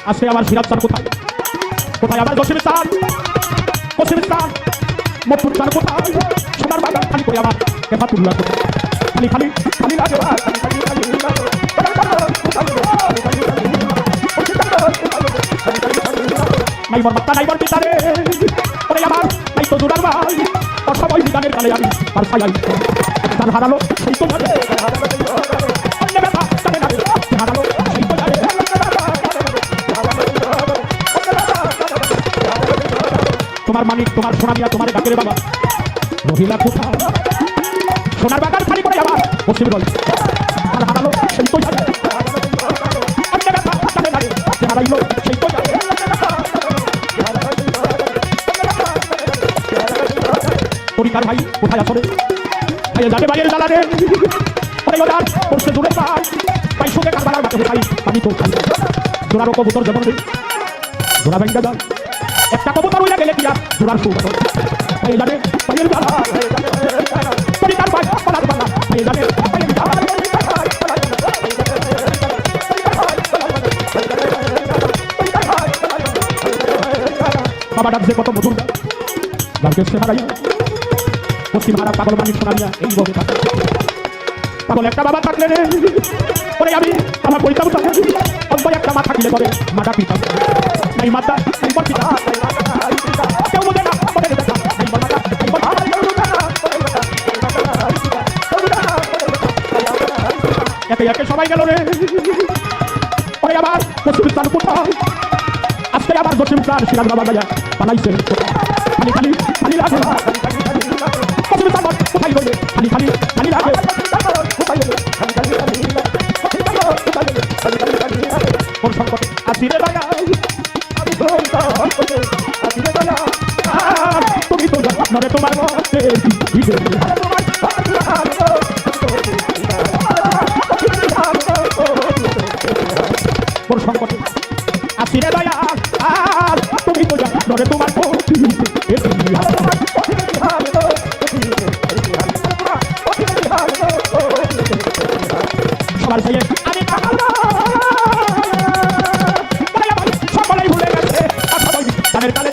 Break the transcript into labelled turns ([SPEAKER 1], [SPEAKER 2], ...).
[SPEAKER 1] আজকে আমার সিরাজ স্যার কোথায়? কোথায় আমার Jasim sir? Jasim sir মতুর sir কোথায়? সোনার বাগান খালি করে আমার হেফাতুল্লাহ কোথায়? খালি খালি খালি লাগে নাই মর মাত্রা নাই মর পিতারে ওরে আমার নাই তো জোড়ার ভাই তোর সবাই গানের কালে আমি আর ছাই গান হারালো সেই তো জানে হারালো সেই তো জানে তোমার মানিক তোমার সোনা মিয়া তোমার ডাকে রে বাবা রহিলা কোথায়? সোনার বাগান খালি করে আমার পশ্চিম বল গান হারালো সেই তো জানে হারাইলো সেই তো জানে তরিকার ভাই কোথায় আসরে ভাই যাবে ভাইয়ের জ্বালা রে ওরে ওদার পড়ছে দূরে পাই ভাই সঙ্গে কারবার মাঠে ভাই আমি তো জোড়ার কবুতর যেমন জোড়া ভেঙ্গে যায় একটা কবুতর উড়ে গেলে কি আর জোড়ার সুখ ভাই যাবে ভাইয়ের জ্বালা তরিকার ভাই পালার বালা ভাই যাবে ভাইয়ের জ্বালা বাবা ডাকছে কত মধুর গানকে সে হারাইয়া পশ্চিম হারা পাগল মানিক শোনা নিয়া এইভাবে থাকে পাগল একটা বাবা থাকলে রে পরে আমি আমার পরিতাম অব্যয় একটা মা থাকলে পরে মাটা পিতাম নাই মাতা কেউ বোঝে না একে একে সবাই গেল রে পরে আবার পশ্চিম স্থান কোথাও আজকে আবার দক্ষিণ স্থান সিরাজ বাবা গায়া পালাইছে খালি খালি খালি লাগে কোথায় গেলে খালি খালি খালি লাগে কোন সংকটে আসি রে দয়া তুমি তো নরে তোমার মতে কোন সংকটে আসি রে দয়া তুমি তো নরে তোমার সবার চাইয়ে আমি সকলেই ভুলে গেছে গানের কালে